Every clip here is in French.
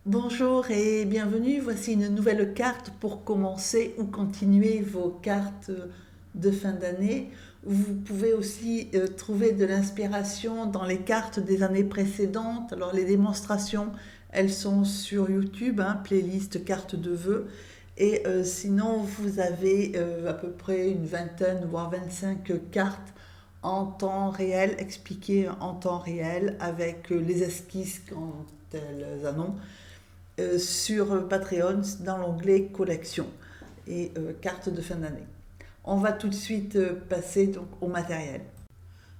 Bonjour et bienvenue, voici une nouvelle carte pour commencer ou continuer vos cartes de fin d'année. Vous pouvez aussi trouver de l'inspiration dans les cartes des années précédentes. Alors les démonstrations, elles sont sur YouTube, hein, playlist cartes de vœux. Et sinon, vous avez à peu près une vingtaine, voire 25 cartes en temps réel, expliquées en temps réel avec les esquisses quand elles en ont sur Patreon dans l'onglet collection et carte de fin d'année. On va tout de suite passer donc au matériel.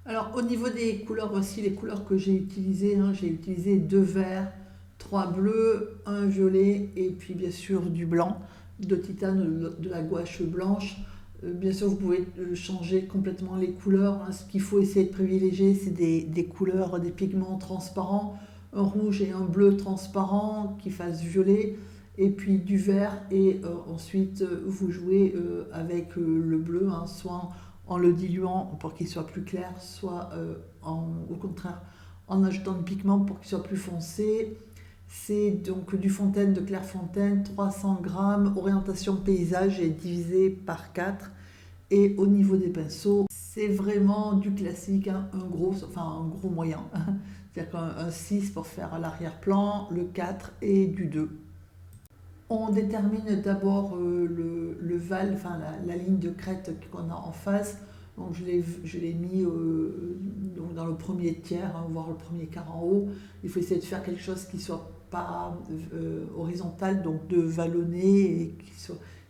Alors au niveau des couleurs, voici les couleurs que j'ai utilisées. Hein. J'ai utilisé 2 verts, 3 bleus, un violet et puis bien sûr du blanc, de titane, de la gouache blanche. Bien sûr, vous pouvez changer complètement les couleurs. Hein. Ce qu'il faut essayer de privilégier, c'est des couleurs, des pigments transparents, un rouge et un bleu transparent qui fassent violet, et puis du vert. Et ensuite, vous jouez avec le bleu, hein, soit en le diluant pour qu'il soit plus clair, soit au contraire en ajoutant du pigment pour qu'il soit plus foncé. C'est donc du Fontaine de Clairefontaine, 300 grammes, orientation paysage et divisé par 4. Et au niveau des pinceaux, c'est vraiment du classique, hein, un gros moyen. C'est-à-dire qu'un 6 pour faire l'arrière-plan, le 4 et du 2. On détermine d'abord le val, enfin la ligne de crête qu'on a en face. Donc je l'ai mis donc dans le premier tiers, hein, voire le premier quart en haut. Il faut essayer de faire quelque chose qui soit pas horizontal, donc de vallonné et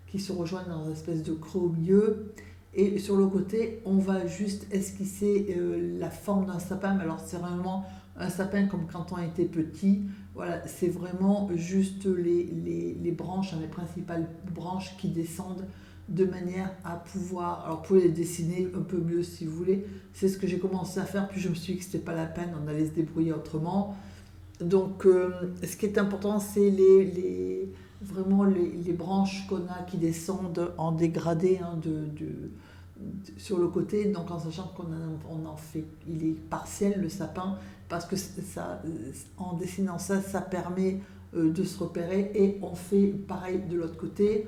qui se rejoigne dans une espèce de creux au milieu. Et sur le côté, on va juste esquisser la forme d'un sapin. Mais alors c'est vraiment un sapin comme quand on était petit. Voilà, c'est vraiment juste les branches, hein, les principales branches qui descendent de manière à pouvoir. Alors, vous pouvez les dessiner un peu mieux si vous voulez. C'est ce que j'ai commencé à faire, puis je me suis dit que c'était pas la peine, on allait se débrouiller autrement. Donc, ce qui est important, c'est vraiment les branches qu'on a qui descendent en dégradé, hein, sur le côté, donc en sachant on en fait, il est partiel le sapin, parce que ça, en dessinant ça, ça permet de se repérer, et on fait pareil de l'autre côté,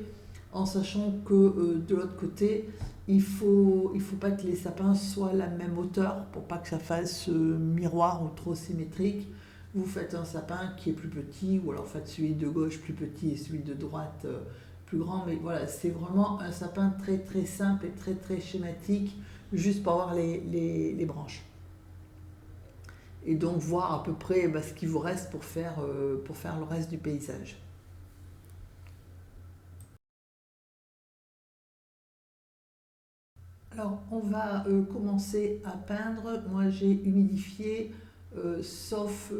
en sachant que de l'autre côté, il faut pas que les sapins soient à la même hauteur pour pas que ça fasse miroir ou trop symétrique. Vous faites un sapin qui est plus petit, ou alors faites celui de gauche plus petit et celui de droite plus grand. Mais voilà, c'est vraiment un sapin très très simple et très très schématique, juste pour avoir les branches. Et donc voir à peu près ce qu'il vous reste pour faire le reste du paysage. Alors, on va commencer à peindre. Moi, j'ai humidifié, sauf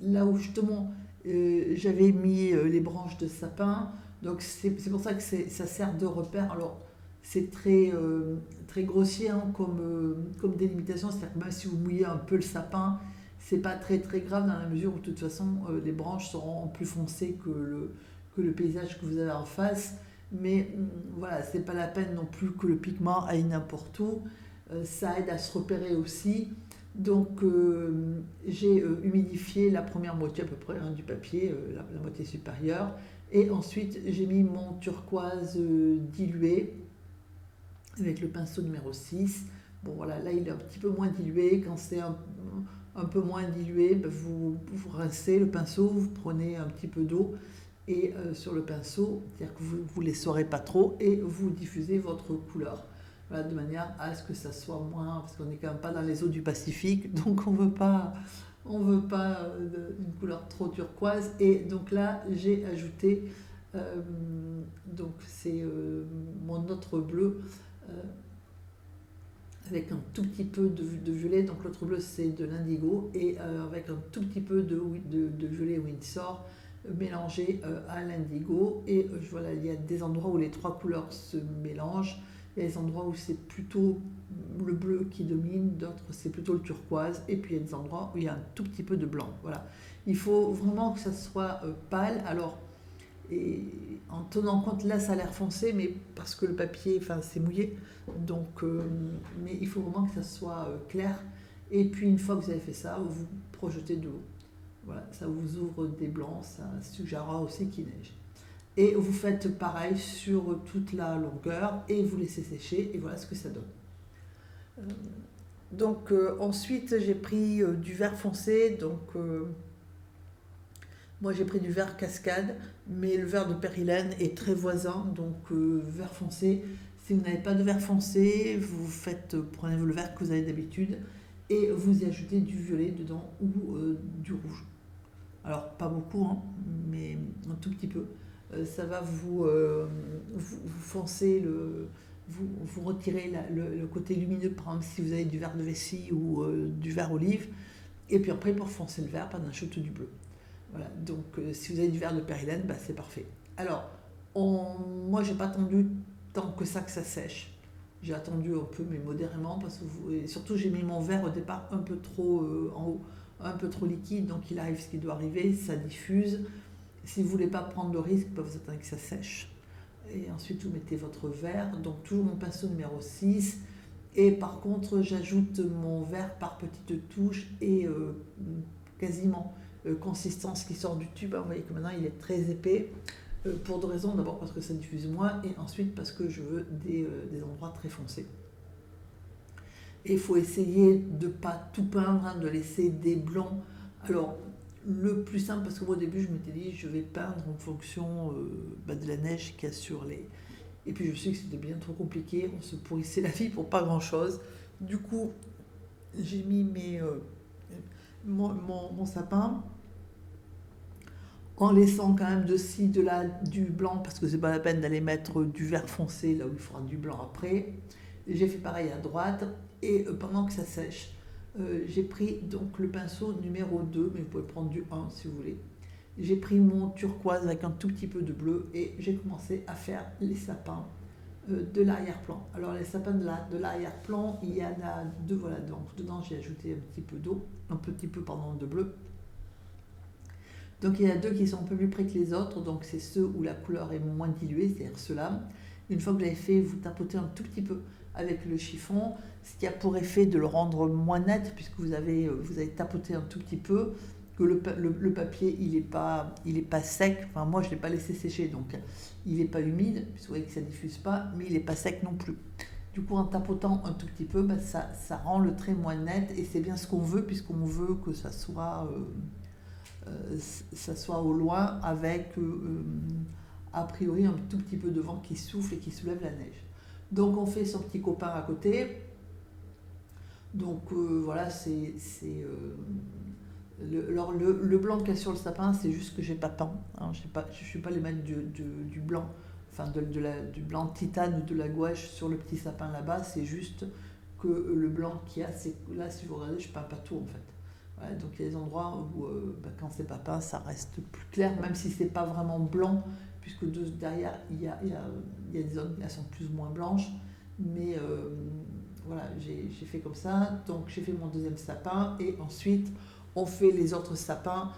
là où justement j'avais mis les branches de sapin. Donc, c'est pour ça que ça sert de repère. Alors, c'est très grossier, hein, comme délimitation. C'est-à-dire que même si vous mouillez un peu le sapin, c'est pas très très grave dans la mesure où de toute façon les branches seront plus foncées que le paysage que vous avez en face. Mais voilà, c'est pas la peine non plus que le pigment aille n'importe où. Ça aide à se repérer aussi. Donc j'ai humidifié la première moitié à peu près, hein, du papier, la moitié supérieure. Et ensuite j'ai mis mon turquoise dilué avec le pinceau numéro 6. Bon voilà, là il est un petit peu moins dilué. Quand c'est un peu moins dilué, ben, vous rincez le pinceau, vous prenez un petit peu d'eau et sur le pinceau, c'est-à-dire que vous ne les saurez pas trop, et vous diffusez votre couleur. Voilà, de manière à ce que ça soit moins, parce qu'on n'est quand même pas dans les eaux du Pacifique, donc on veut pas une couleur trop turquoise. Et donc là, j'ai ajouté, donc c'est mon autre bleu, euh, avec un tout petit peu de violet. Donc l'autre bleu, c'est de l'indigo, et avec un tout petit peu de violet Windsor mélangé à l'indigo. Et voilà, il y a des endroits où les trois couleurs se mélangent. Il y a des endroits où c'est plutôt le bleu qui domine, d'autres c'est plutôt le turquoise, et puis il y a des endroits où il y a un tout petit peu de blanc. Voilà. Il faut vraiment que ça soit pâle. Alors, et en tenant compte, là ça a l'air foncé, mais parce que le papier, enfin c'est mouillé, donc mais il faut vraiment que ça soit clair. Et puis une fois que vous avez fait ça, vous projetez de l'eau. Voilà, ça vous ouvre des blancs, ça suggérera aussi qu'il neige. Et vous faites pareil sur toute la longueur et vous laissez sécher et voilà ce que ça donne. Donc ensuite j'ai pris du vert foncé, donc moi j'ai pris du vert cascade, mais le vert de Périlène est très voisin, donc vert foncé. Si vous n'avez pas de vert foncé, prenez le vert que vous avez d'habitude et vous y ajoutez du violet dedans ou du rouge. Alors pas beaucoup, hein, mais un tout petit peu. Ça va vous foncer vous retirez le côté lumineux, par exemple si vous avez du vert de vessie ou du vert olive, et puis après pour foncer le vert, on ajoute du bleu. Voilà, donc si vous avez du vert de Périlène, bah, c'est parfait. Alors, moi j'ai pas attendu tant que ça sèche. J'ai attendu un peu, mais modérément, parce que et surtout j'ai mis mon verre au départ un peu trop en haut, un peu trop liquide, donc il arrive ce qui doit arriver, ça diffuse. Si vous voulez pas prendre le risque, bah, vous attendez que ça sèche. Et ensuite vous mettez votre verre, donc toujours mon pinceau numéro 6. Et par contre, j'ajoute mon verre par petites touches et quasiment consistance qui sort du tube. Vous voyez que maintenant il est très épais. Pour deux raisons. D'abord parce que ça diffuse moins et ensuite parce que je veux des endroits très foncés. Et il faut essayer de ne pas tout peindre, hein, de laisser des blancs. Alors, le plus simple, parce que moi au début je m'étais dit je vais peindre en fonction de la neige qu'il y a sur les... Et puis je sais que c'était bien trop compliqué, on se pourrissait la vie pour pas grand chose. Du coup, j'ai mis mon sapin en laissant quand même du blanc, parce que c'est pas la peine d'aller mettre du vert foncé là où il faudra du blanc après. J'ai fait pareil à droite, et pendant que ça sèche, j'ai pris donc le pinceau numéro 2, mais vous pouvez prendre du 1 si vous voulez. J'ai pris mon turquoise avec un tout petit peu de bleu, et j'ai commencé à faire les sapins de l'arrière-plan. Alors les sapins de l'arrière-plan, il y en a deux, voilà, donc dedans j'ai ajouté un petit peu de bleu. Donc il y en a deux qui sont un peu plus près que les autres, donc c'est ceux où la couleur est moins diluée, c'est-à-dire ceux-là. Une fois que vous l'avez fait, vous tapotez un tout petit peu avec le chiffon, ce qui a pour effet de le rendre moins net, puisque vous avez tapoté un tout petit peu, que le papier il est pas sec, enfin moi je ne l'ai pas laissé sécher, donc il n'est pas humide, puisque vous voyez que ça ne diffuse pas, mais il n'est pas sec non plus. Du coup en tapotant un tout petit peu, ça rend le trait moins net, et c'est bien ce qu'on veut, puisqu'on veut que ça soit au loin avec a priori un tout petit peu de vent qui souffle et qui soulève la neige. Donc on fait son petit copain à côté. Donc voilà, le blanc qu'il y a sur le sapin, c'est juste que j'ai pas peint. Hein, je ne suis pas allée mettre du blanc, enfin du blanc de titane ou de la gouache sur le petit sapin là-bas. C'est juste que le blanc qu'il y a, là si vous regardez, je peins pas tout en fait. Ouais, donc il y a des endroits où quand c'est pas peint, ça reste plus clair, même si c'est pas vraiment blanc, puisque derrière il y a des zones qui sont plus ou moins blanches. Mais voilà, j'ai fait comme ça. Donc j'ai fait mon deuxième sapin et ensuite on fait les autres sapins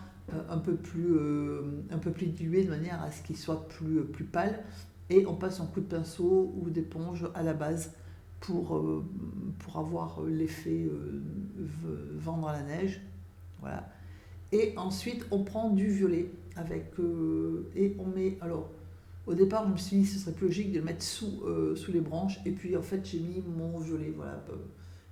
un peu plus dilués de manière à ce qu'ils soient plus pâles. Et on passe un coup de pinceau ou d'éponge à la base pour avoir l'effet vent dans la neige. Voilà. Et ensuite, on prend du violet et on met. Alors, au départ, je me suis dit ce serait plus logique de le mettre sous les branches. Et puis, en fait, j'ai mis mon violet, voilà,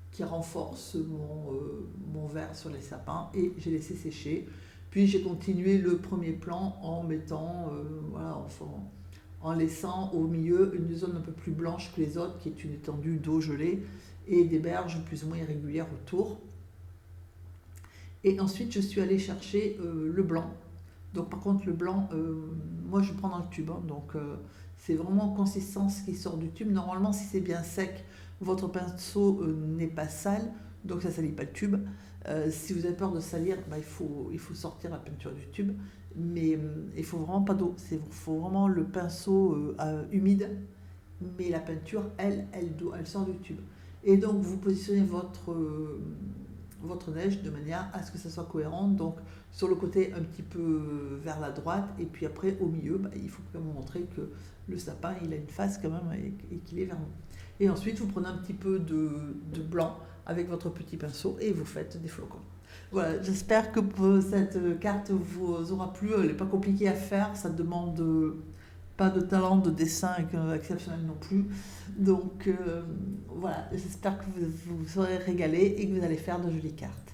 qui renforce mon vert sur les sapins. Et j'ai laissé sécher. Puis, j'ai continué le premier plan en mettant, en laissant au milieu une zone un peu plus blanche que les autres, qui est une étendue d'eau gelée et des berges plus ou moins irrégulières autour. Et ensuite, je suis allée chercher le blanc. Donc, par contre, le blanc, moi, je prends dans le tube. Hein, donc, c'est vraiment consistance qui sort du tube. Normalement, si c'est bien sec, votre pinceau n'est pas sale. Donc, ça ne salit pas le tube. Si vous avez peur de salir, il faut sortir la peinture du tube. Mais il ne faut vraiment pas d'eau. Il faut vraiment le pinceau humide. Mais la peinture, elle sort du tube. Et donc, vous positionnez votre neige de manière à ce que ça soit cohérent, donc sur le côté un petit peu vers la droite, et puis après au milieu, il faut quand même montrer que le sapin il a une face quand même et qu'il est vers nous. Et ensuite vous prenez un petit peu de blanc avec votre petit pinceau et vous faites des flocons. Voilà, j'espère que cette carte vous aura plu. Elle n'est pas compliquée à faire, ça demande pas de talent de dessin exceptionnel non plus. Donc voilà, j'espère que vous vous serez régalé et que vous allez faire de jolies cartes.